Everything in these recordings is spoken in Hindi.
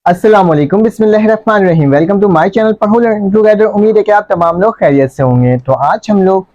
अस्सलाम वालेकुम, बिस्मिल्लाहिर्रहमानिर्रहीम। वेलकम टू माय चैनल पढ़ो लर्न टुगेदर। उम्मीद है कि आप तमाम लोग खैरियत से होंगे। तो आज हम लोग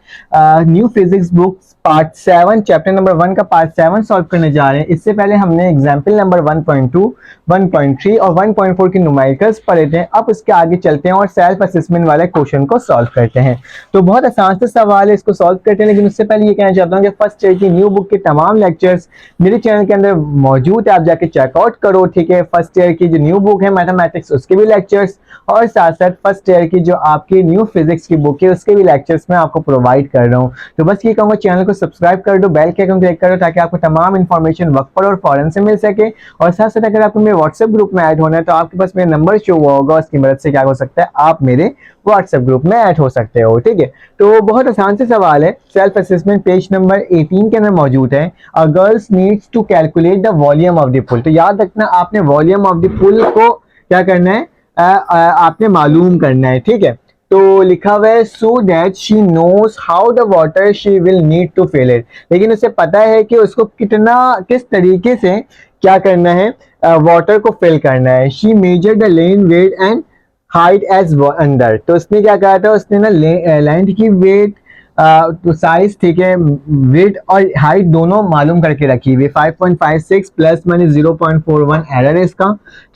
new physics books part 7 chapter number 1 का पार्ट 7 सॉल्व करने जा रहे हैं। इससे पहले हमने एग्जाम्पल नंबर 1.2, 1.3 और 1.4 की न्यूमेरिकल्स पढ़े थे। अब उसके आगे चलते हैं और सेल्फ असेसमेंट वाले क्वेश्चन को सॉल्व करते हैं। तो बहुत आसान से सवाल है, इसको सॉल्व करते हैं। लेकिन उससे पहले ये कहना चाहता हूँ कि फर्स्ट ईयर की न्यू बुक के तमाम लेक्चर्स मेरे चैनल के अंदर मौजूद है, आप जाके चेकआउट करो। ठीक है, फर्स्ट ईयर की जो न्यू बुक है मैथमेटिक्स, उसके भी लेक्चर्स, और साथ साथ फर्स्ट ईयर की जो आपकी न्यू फिजिक्स की बुक है उसके भी लेक्चर्स मैं आपको प्रोवाइड कर रहा हूँ। तो बस ये कहूँगा, चैनल को सब्सक्राइब कर दो, बेल के आइकन क्लिक करो ताकि आपको तमाम इन्फॉर्मेशन वक्त पर और फौरन से मिल सके। और साथ साथ अगर आपको मेरे व्हाट्सएप ग्रुप में ऐड होना है तो आपके पास मेरा नंबर शो हुआ होगा, उसकी मदद से क्या हो सकता है, आप मेरे व्हाट्सएप ग्रुप में ऐड हो सकते हो। ठीक है, तो बहुत आसान से सवाल है। सेल्फ असेसमेंट पेज नंबर 18 के अंदर मौजूद है। A girls needs to calculate the volume of the pool. तो याद रखना, आपने वॉल्यूम ऑफ द पुल को क्या करना है, आपने मालूम करना है। ठीक है, तो लिखा हुआ है so that she knows how the water she will need to fill it. लेकिन उसे पता है कि उसको किस तरीके से क्या करना है, वाटर को फिल करना है। She measure the length width and height as under. तो उसने क्या कहा था, उसने ना लैंड की वेट, तो साइज, ठीक है, वेट और हाइट दोनों मालूम करके रखी हुई। 5.56 प्लस माइनस 0.41 एरर है इसका,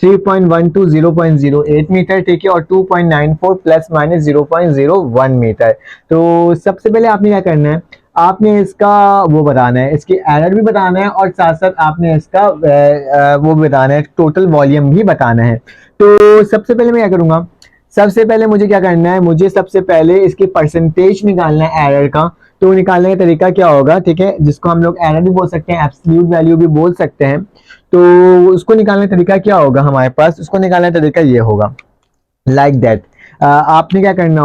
3.12 0.08 मीटर, ठीक है, और 2.94 प्लस माइनस 0.01 मीटर। तो सबसे पहले आपने क्या करना है, आपने इसका वो बताना है, इसकी एरर भी बताना है, और साथ साथ आपने इसका वो बताना है, टोटल वॉल्यूम भी बताना है। तो सबसे पहले मैं क्या करूंगा, सबसे पहले मुझे क्या करना है, मुझे सबसे पहले इसकी परसेंटेज निकालना है एरर का। तो निकालने का तरीका क्या होगा, ठीक है, जिसको हम लोग एरर भी बोल सकते हैं, एब्सोल्यूट वैल्यू भी बोल सकते हैं। तो उसको निकालने का तरीका क्या होगा हमारे पास, उसको निकालने का तरीका ये होगा, लाइक दैट। आपने क्या करना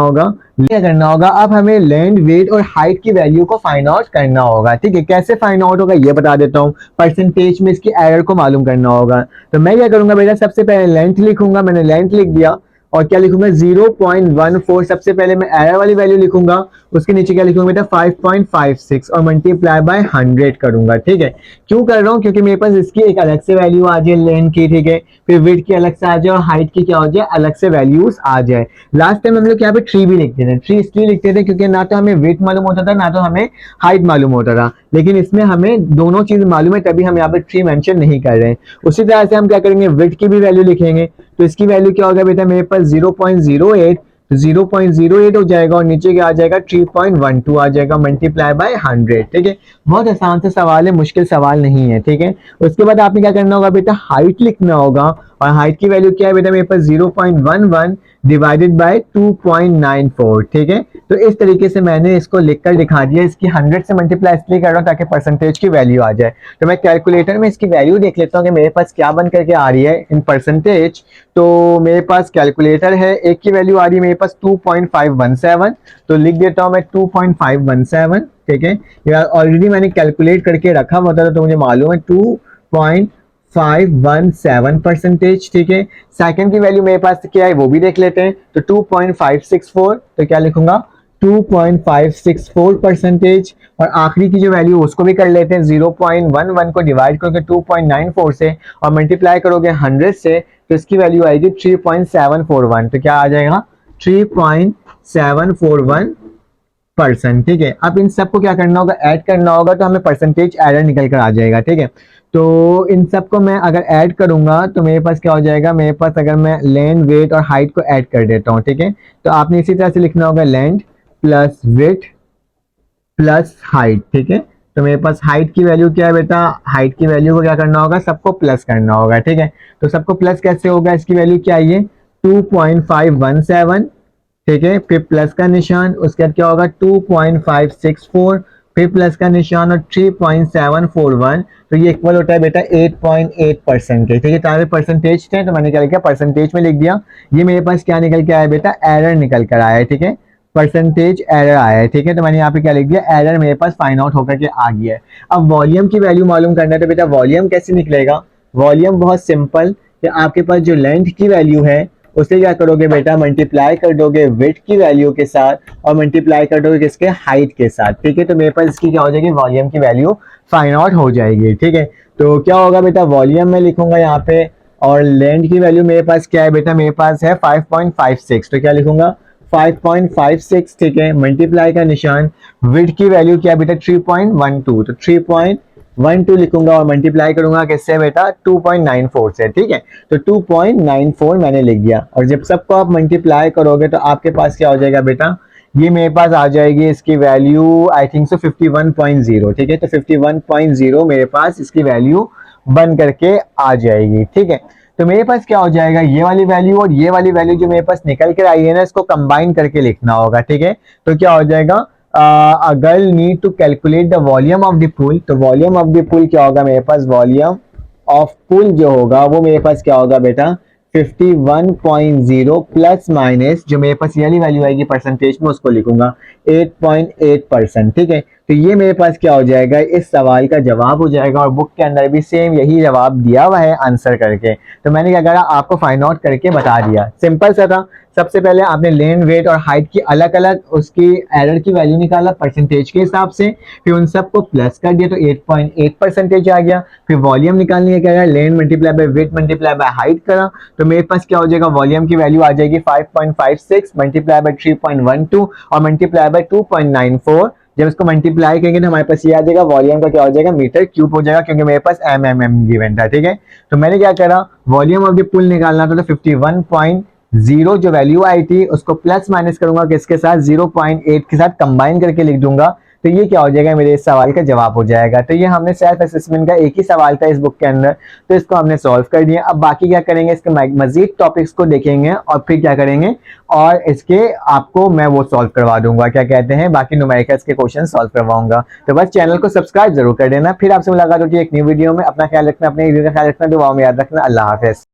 होगा, अब हमें लैंड वेट और हाइट की वैल्यू को फाइंड आउट करना होगा। ठीक है, कैसे फाइंड आउट होगा ये बता देता हूँ। परसेंटेज में इसकी एरर को मालूम करना होगा। तो मैं क्या करूंगा बेटा, सबसे पहले लेंथ लिखूंगा, मैंने लेंथ लिख दिया, और क्या लिखूंगा 0.14। सबसे पहले मैं एरर वाली वैल्यू लिखूंगा, उसके नीचे क्या लिखूंगा बेटा 5.56 और मल्टीप्लाई बाय 100 करूंगा। ठीक है, क्यों कर रहा हूँ, क्योंकि मेरे पास इसकी एक अलग से वैल्यू आ जाए लेंथ की, ठीक है, फिर विड्थ की अलग से आ जाए और हाइट की क्या हो जाए, अलग से वैल्यूज आ जाए। लास्ट टाइम हम लोग यहाँ पे ट्री भी लिखते थे। ट्री इसलिए लिखते थे क्योंकि ना तो हमें विड्थ मालूम होता था, ना तो हमें हाइट मालूम होता था, लेकिन इसमें हमें दोनों चीज मालूम है, तभी हम यहाँ पे ट्री मेंशन नहीं कर रहे हैं। उसी तरह से हम क्या करेंगे, विड्थ की भी वैल्यू लिखेंगे। तो इसकी वैल्यू क्या होगा बेटा, मेरे पास 0.08, तो 0.08 हो जाएगा, और नीचे क्या आ जाएगा 3.12 आ जाएगा, मल्टीप्लाई बाय 100। ठीक है, बहुत आसान से सवाल है, मुश्किल सवाल नहीं है। ठीक है, उसके बाद आपने क्या करना होगा बेटा, हाइट लिखना होगा, और हाइट की वैल्यू क्या है बेटा, मेरे पास 0.11 डिवाइडेड बाय 2.94। ठीक है, तो इस तरीके से मैंने इसको लिखकर दिखा दिया। इसकी 100 से मल्टीप्लाई इसलिए कर रहा हूँ ताकि परसेंटेज की वैल्यू आ जाए। तो मैं कैलकुलेटर में इसकी वैल्यू देख लेता हूँ कि मेरे पास क्या बन करके आ रही है इन परसेंटेज। तो मेरे पास कैलकुलेटर है, एक की वैल्यू आ रही है मेरे पास 2.517। तो लिख देता हूँ मैं 2.517। ठीक है, यार ऑलरेडी मैंने कैलकुलेट करके रखा हुआ था, तो मुझे मालूम है 2.517 परसेंटेज। ठीक है, सेकंड की वैल्यू मेरे पास क्या है वो भी देख लेते हैं। तो 2.564, तो क्या लिखूंगा 2.564 परसेंटेज। और आखिरी की जो वैल्यू उसको भी कर लेते हैं, 0.11 को डिवाइड करोगे 2.94 से और मल्टीप्लाई करोगे 100 से, तो इसकी वैल्यू आएगी 3.741। तो क्या आ जाएगा 3.741%। ठीक है, अब इन सबको क्या करना होगा, ऐड करना होगा, तो हमें परसेंटेज एरर निकल कर आ जाएगा। ठीक है, तो इन सबको मैं अगर ऐड करूंगा तो मेरे पास क्या हो जाएगा, मेरे पास अगर मैं लैंड वेट और हाइट को ऐड कर देता हूँ, ठीक है, तो आपने इसी तरह से लिखना होगा land plus weight plus height. ठीक है, तो मेरे पास हाइट की वैल्यू क्या है बेटा, हाइट की वैल्यू को क्या करना होगा, सबको प्लस करना होगा। ठीक है, तो सबको प्लस कैसे होगा, इसकी वैल्यू क्या है 2.517। ठीक है, फिर प्लस का निशान, उसके बाद क्या होगा 2.564, फिर प्लस का निशान और 3.741। तो ये इक्वल होता है बेटा 8.8% के। ठीक है, सारे परसेंटेज थे तो मैंने क्या लिखा, परसेंटेज में लिख दिया। ये मेरे पास क्या निकल के आया बेटा, एरर निकल कर आया है। ठीक है, परसेंटेज एरर आया है। ठीक है, तो मैंने यहाँ पे क्या लिख दिया, एरर मेरे पास फाइंड आउट होकर के आ गया है। अब वॉल्यूम की वैल्यू मालूम करना है, तो बेटा वॉल्यूम कैसे निकलेगा, वॉल्यूम बहुत सिंपल, कि आपके पास जो लेंथ की वैल्यू है उसे क्या करोगे बेटा, मल्टीप्लाई कर दोगे विड्थ की वैल्यू के साथ और मल्टीप्लाई कर दोगे किसके, हाइट के साथ। ठीक है, तो मेरे पास इसकी क्या हो जाएगी, वॉल्यूम की वैल्यू फाइंड आउट हो जाएगी। ठीक है, तो क्या होगा बेटा, वॉल्यूम में लिखूंगा यहाँ पे और लेंथ की वैल्यू मेरे पास क्या है बेटा, मेरे पास है 5.56, तो क्या लिखूंगा 5.56, ठीक है, मल्टीप्लाई का निशान, विड्थ की वैल्यू क्या है बेटा 3.12, तो 3.12 लिखूंगा और मल्टीप्लाई करूंगा किससे बेटा 2.94 से, ठीक है, तो 2.94 मैंने लिख दिया। और जब सबको आप मल्टीप्लाई करोगे तो आपके पास क्या हो जाएगा बेटा, ये मेरे पास आ जाएगी इसकी वैल्यू आई थिंक सो 51.0, ठीक है, तो 51.0 मेरे पास इसकी वैल्यू बन करके आ जाएगी, ठीक है। तो मेरे पास क्या हो जाएगा, ये वाली वैल्यू और ये वाली वैल्यू जो मेरे पास निकल कर आई है ना, इसको कंबाइन करके लिखना होगा, ठीक है। तो क्या हो जाएगा, अगर need to calculate the volume of the pool, तो वॉल्यूम ऑफ द पूल क्या होगा मेरे पास, वॉल्यूम ऑफ पूल जो होगा वो मेरे पास क्या होगा बेटा 51.0 प्लस माइनस जो मेरे पास ये वाली वैल्यू आएगी परसेंटेज में, उसको लिखूंगा 8.8%, ठीक है। तो ये मेरे पास क्या हो जाएगा, इस सवाल का जवाब हो जाएगा। और बुक के अंदर भी सेम यही जवाब दिया हुआ है आंसर करके, तो मैंने क्या करा, आपको फाइंड आउट करके बता दिया, सिंपल सा था। सबसे पहले आपने लेंथ, वेट और हाइट की अलग अलग उसकी एरर की वैल्यू निकाला परसेंटेज के हिसाब से, फिर उन सबको प्लस कर दिया तो 8.8% आ गया। फिर वॉल्यूम निकालने का क्या, length multiply by weight multiply by height करा, तो मेरे पास क्या हो जाएगा, वॉल्यूम की वैल्यू आ जाएगी 5.56 मल्टीप्लाई बाय 3.12 और मल्टीप्लाई बाय 2.94। जब इसको मल्टीप्लाई करेंगे तो हमारे पास ये आ जाएगा, वॉल्यूम का क्या हो जाएगा, मीटर क्यूब हो जाएगा, क्योंकि मेरे पास एम गिवन था, ठीक है। तो मैंने क्या करा, वॉल्यूम ऑफ द पूल निकालना था, तो 51.0 जो वैल्यू आई थी उसको प्लस माइनस करूंगा किसके साथ, 0.8 के साथ कंबाइन करके लिख दूंगा, तो ये क्या हो जाएगा, मेरे इस सवाल का जवाब हो जाएगा। तो ये हमने सेल्फ असेसमेंट का एक ही सवाल था इस बुक के अंदर, तो इसको हमने सॉल्व कर दिया। अब बाकी क्या करेंगे, इसके मजीद टॉपिक्स को देखेंगे और फिर क्या करेंगे, और इसके आपको मैं वो सॉल्व करवा दूंगा, क्या कहते हैं, बाकी न्यूमेरिकल्स के क्वेश्चन सॉल्व करवाऊंगा। तो बस चैनल को सब्सक्राइब जरूर कर देना। फिर आपसे मुलाकात होती है एक न्यू वीडियो में। अपना ख्याल रखना, अपने का ख्याल रखना, दुआओं में याद रखना। अल्लाह हाफिज।